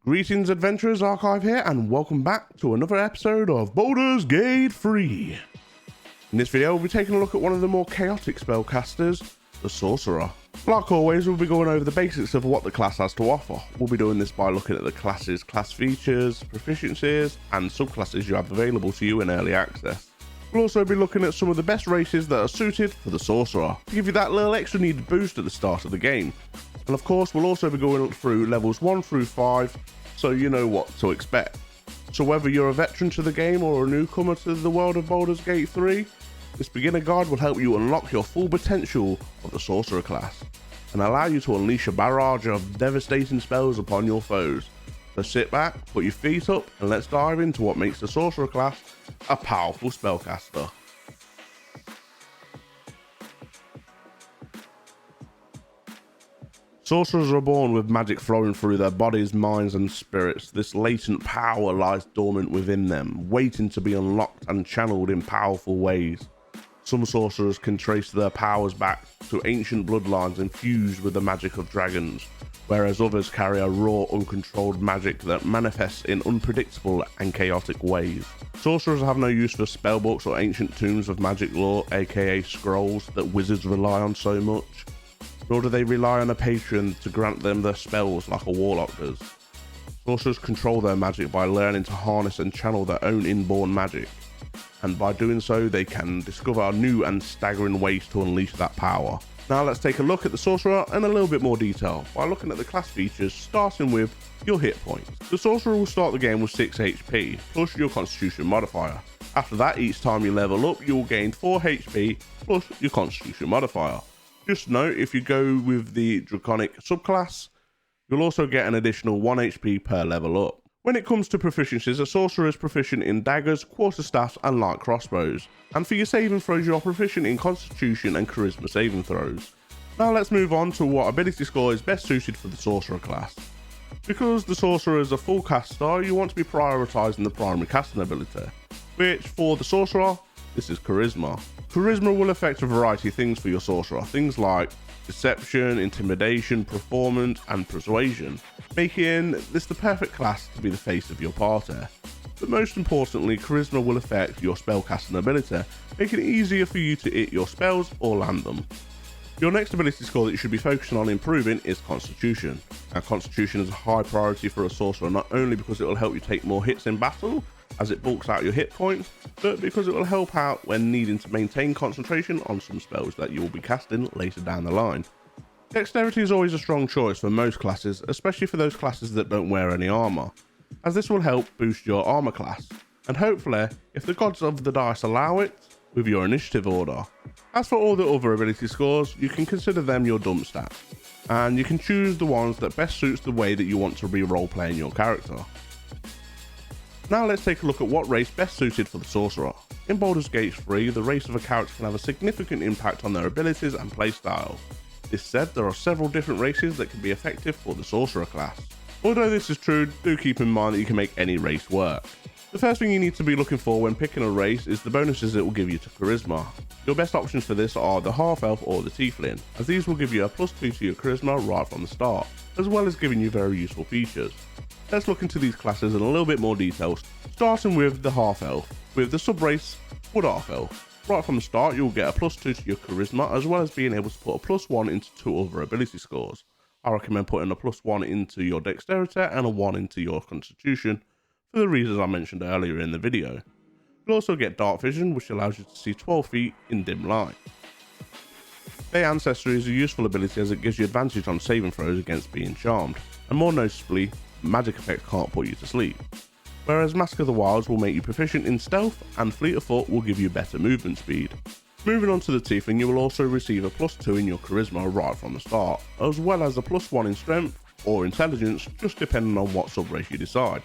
Greetings adventurers, Archive here, and welcome back to another episode of Baldur's Gate 3. In this video we'll be taking a look at one of the more chaotic spellcasters, the Sorcerer. Like always, we'll be going over the basics of what the class has to offer. We'll be doing this by looking at the class's class features, proficiencies, and subclasses you have available to you in early access. We'll also be looking at some of the best races that are suited for the Sorcerer, to give you that little extra needed boost at the start of the game. And of course, we'll also be going through levels 1 through 5, so you know what to expect. So whether you're a veteran to the game or a newcomer to the world of Baldur's Gate 3, this beginner guide will help you unlock your full potential of the Sorcerer class, and allow you to unleash a barrage of devastating spells upon your foes. So sit back, put your feet up, and let's dive into what makes the Sorcerer class a powerful spellcaster. Sorcerers are born with magic flowing through their bodies, minds and spirits. This latent power lies dormant within them, waiting to be unlocked and channeled in powerful ways. Some sorcerers can trace their powers back to ancient bloodlines infused with the magic of dragons, whereas others carry a raw, uncontrolled magic that manifests in unpredictable and chaotic ways. Sorcerers have no use for spellbooks or ancient tomes of magic lore, aka scrolls, that wizards rely on so much. Nor do they rely on a patron to grant them their spells like a warlock does. Sorcerers control their magic by learning to harness and channel their own inborn magic, and by doing so they can discover new and staggering ways to unleash that power. Now let's take a look at the Sorcerer in a little bit more detail by looking at the class features, starting with your hit points. The Sorcerer will start the game with 6 HP, plus your Constitution modifier. After that, each time you level up, you will gain 4 HP, plus your Constitution modifier. Just note, if you go with the Draconic subclass, you'll also get an additional 1 HP per level up. When it comes to proficiencies, a Sorcerer is proficient in daggers, quarterstaffs and light crossbows. And for your saving throws, you are proficient in Constitution and Charisma saving throws. Now let's move on to what ability score is best suited for the Sorcerer class. Because the Sorcerer is a full caster, you want to be prioritising the primary casting ability, which for the Sorcerer, this is Charisma. Charisma will affect a variety of things for your Sorcerer, things like deception, intimidation, performance and persuasion, making this the perfect class to be the face of your party. But most importantly, Charisma will affect your spellcasting ability, making it easier for you to hit your spells or land them. Your next ability score that you should be focusing on improving is Constitution. Now, Constitution is a high priority for a Sorcerer, not only because it will help you take more hits in battle, as it bulks out your hit points, but because it will help out when needing to maintain concentration on some spells that you will be casting later down the line. Dexterity is always a strong choice for most classes, especially for those classes that don't wear any armor, as this will help boost your armor class, and hopefully, if the gods of the dice allow it, with your initiative order. As for all the other ability scores, you can consider them your dump stats, and you can choose the ones that best suits the way that you want to be role playing your character. Now let's take a look at what race best suited for the Sorcerer. In Baldur's Gate 3, the race of a character can have a significant impact on their abilities and playstyle. This said, there are several different races that can be effective for the Sorcerer class. Although this is true, do keep in mind that you can make any race work. The first thing you need to be looking for when picking a race is the bonuses it will give you to Charisma. Your best options for this are the Half-Elf or the Tiefling, as these will give you a +2 to your Charisma right from the start, as well as giving you very useful features. Let's look into these classes in a little bit more detail, starting with the Half-Elf. With the sub-race, Wood Half-Elf. Right from the start, you'll get a +2 to your Charisma, as well as being able to put a +1 into 2 other ability scores. I recommend putting a +1 into your Dexterity and a 1 into your Constitution, for the reasons I mentioned earlier in the video. You'll also get Dark Vision, which allows you to see 12 feet in dim light. Fey Ancestry is a useful ability as it gives you advantage on saving throws against being charmed, and more noticeably, magic effect can't put you to sleep. Whereas Mask of the Wilds will make you proficient in stealth, and Fleet of Foot will give you better movement speed. Moving on to the Tiefling, you will also receive a +2 in your Charisma right from the start, as well as a +1 in Strength or Intelligence, just depending on what sub-race you decide.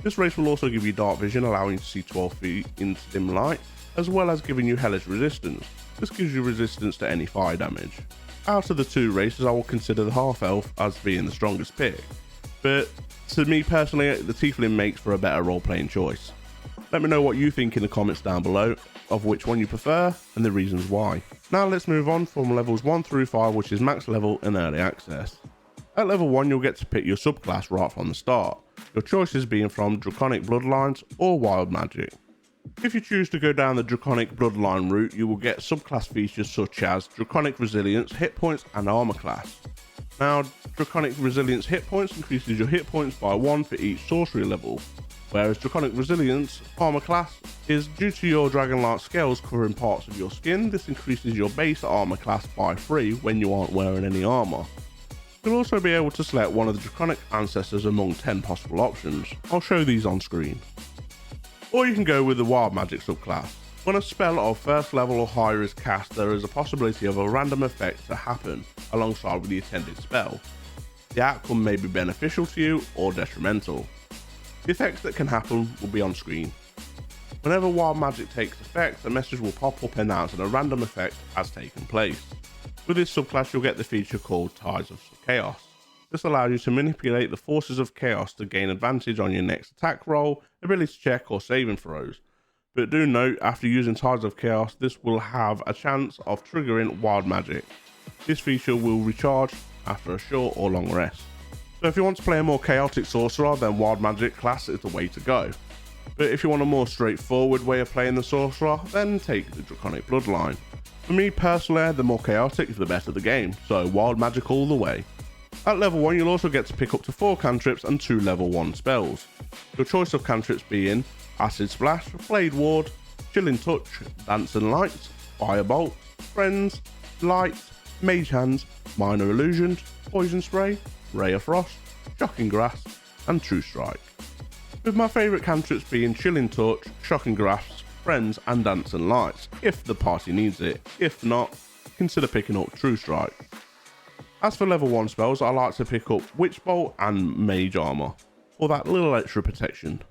This race will also give you Dark Vision, allowing you to see 12 feet into dim light, as well as giving you Hellish Resistance. This gives you resistance to any fire damage. Out of the two races, I will consider the Half-Elf as being the strongest pick, but to me personally, the Tiefling makes for a better role-playing choice. Let me know what you think in the comments down below, of which one you prefer and the reasons why. Now let's move on from levels 1 through 5, which is max level and early access. At level 1 you'll get to pick your subclass right from the start, your choices being from Draconic Bloodlines or Wild Magic. If you choose to go down the Draconic Bloodline route, you will get subclass features such as Draconic Resilience, Hit Points and Armor Class. Now, Draconic Resilience Hit Points increases your hit points by 1 for each sorcery level, whereas Draconic Resilience Armor Class is due to your Dragonlight scales covering parts of your skin. This increases your base armor class by 3 when you aren't wearing any armor. You'll also be able to select one of the Draconic Ancestors among 10 possible options. I'll show these on screen. Or you can go with the Wild Magic subclass. When a spell of first level or higher is cast, there is a possibility of a random effect to happen alongside with the attended spell. The outcome may be beneficial to you or detrimental. The effects that can happen will be on screen. Whenever Wild Magic takes effect, a message will pop up announcing a random effect has taken place. With this subclass you'll get the feature called Tides of Chaos. This allows you to manipulate the forces of chaos to gain advantage on your next attack roll, ability check or saving throws. But do note, after using Tides of Chaos, this will have a chance of triggering Wild Magic. This feature will recharge after a short or long rest. So if you want to play a more chaotic sorcerer, then Wild Magic class is the way to go. But if you want a more straightforward way of playing the sorcerer, then take the Draconic Bloodline. For me personally, the more chaotic the better the game, so Wild Magic all the way. At level 1 you'll also get to pick up to 4 cantrips and 2 level 1 spells. Your choice of cantrips being Acid Splash, Blade Ward, Chilling Touch, Dancing Light, Firebolt, Friends, Light, Mage Hands, Minor Illusions, Poison Spray, Ray of Frost, Shocking Grasp and True Strike. With my favourite cantrips being Chilling Touch, Shocking Grasp, Friends and Dancing Lights if the party needs it. If not, consider picking up True Strike. As for level 1 spells, I like to pick up Witch Bolt and Mage Armor for that little extra protection.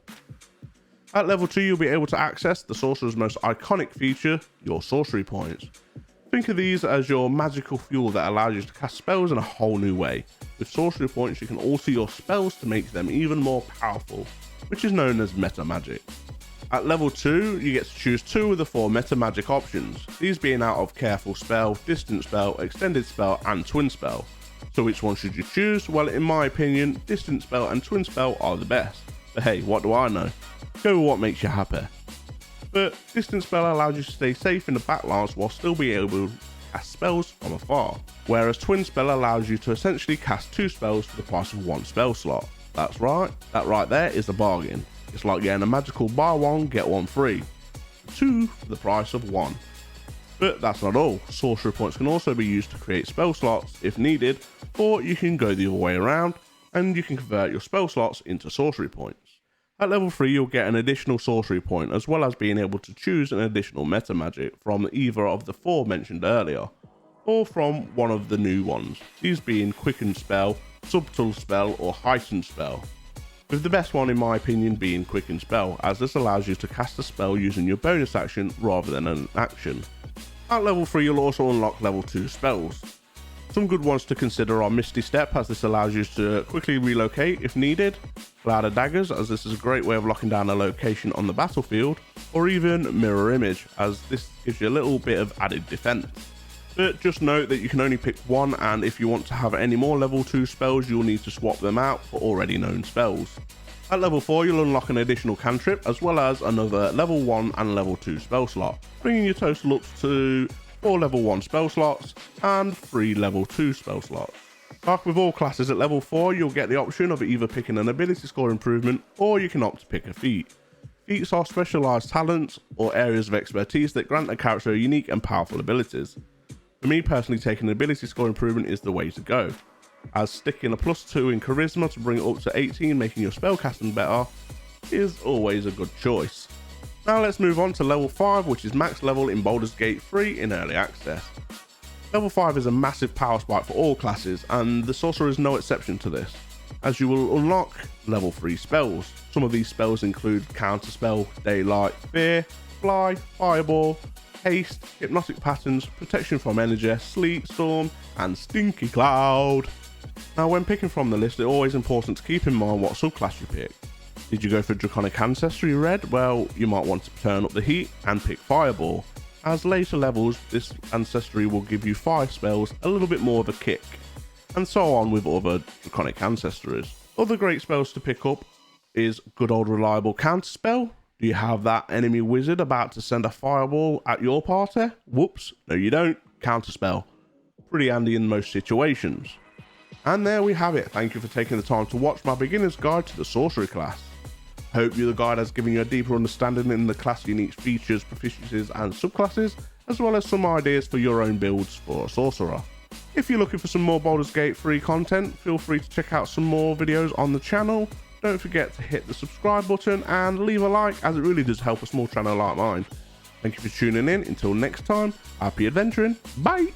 At level 2 you'll be able to access the sorcerer's most iconic feature, your sorcery points. Think of these as your magical fuel that allows you to cast spells in a whole new way. With sorcery points you can alter your spells to make them even more powerful, which is known as meta magic. At level 2 you get to choose 2 of the 4 meta magic options, these being out of Careful Spell, Distant Spell, Extended Spell and Twin Spell. So which one should you choose? Well, in my opinion, Distant Spell and Twin Spell are the best. But hey, what do I know? Go with what makes you happy. But Distant Spell allows you to stay safe in the backlines while still being able to cast spells from afar, whereas Twin Spell allows you to essentially cast 2 spells for the price of 1 spell slot. That's right, that right there is a bargain. It's like getting a magical buy 1 get 1 free, 2 for the price of 1. But that's not all, sorcery points can also be used to create spell slots if needed, or you can go the other way around and you can convert your spell slots into sorcery points. At level 3 you'll get an additional sorcery point as well as being able to choose an additional meta magic from either of the 4 mentioned earlier, or from one of the new ones, these being Quicken Spell, Subtle Spell or Heightened Spell. With the best one in my opinion being Quicken Spell, as this allows you to cast a spell using your bonus action rather than an action. At level 3 you'll also unlock level 2 spells. Some good ones to consider are Misty Step, as this allows you to quickly relocate if needed, Cloud of Daggers, as this is a great way of locking down a location on the battlefield, or even Mirror Image, as this gives you a little bit of added defense. But just note that you can only pick one, and if you want to have any more level 2 spells you'll need to swap them out for already known spells. At level 4 you'll unlock an additional cantrip as well as another level 1 and level 2 spell slot, bringing your total up to 4 level 1 spell slots and 3 level 2 spell slots. Like with all classes, at level 4 you'll get the option of either picking an ability score improvement or you can opt to pick a feat. Feats are specialised talents or areas of expertise that grant a character unique and powerful abilities. For me personally, taking an ability score improvement is the way to go, as sticking a +2 in charisma to bring it up to 18 making your spellcasting better is always a good choice. Now let's move on to level 5, which is max level in Baldur's Gate 3 in early access. Level 5 is a massive power spike for all classes, and the Sorcerer is no exception to this, as you will unlock level 3 spells. Some of these spells include Counterspell, Daylight, Fear, Fly, Fireball, Haste, Hypnotic Patterns, Protection from Energy, Sleet, Storm, and Stinky Cloud. Now when picking from the list, it's always important to keep in mind what subclass you pick. Did you go for Draconic Ancestry Red? Well, you might want to turn up the heat and pick Fireball, as later levels this ancestry will give you 5 spells a little bit more of a kick. and so on with other draconic ancestors. Other great spells to pick up is good old reliable counterspell. Do you have that enemy wizard about to send a fireball at your party? Whoops, no you don't. Counterspell. Pretty handy in most situations. And there we have it. Thank you for taking the time to watch my beginner's guide to the Sorcerer Class. Hope the guide has given you a deeper understanding in the class unique features, proficiencies and subclasses, as well as some ideas for your own builds for a sorcerer. If you're looking for some more Baldur's Gate free content, feel free to check out some more videos on the channel. Don't forget to hit the subscribe button and leave a like, as it really does help a small channel like mine. Thank you for tuning in. Until next time, happy adventuring. Bye!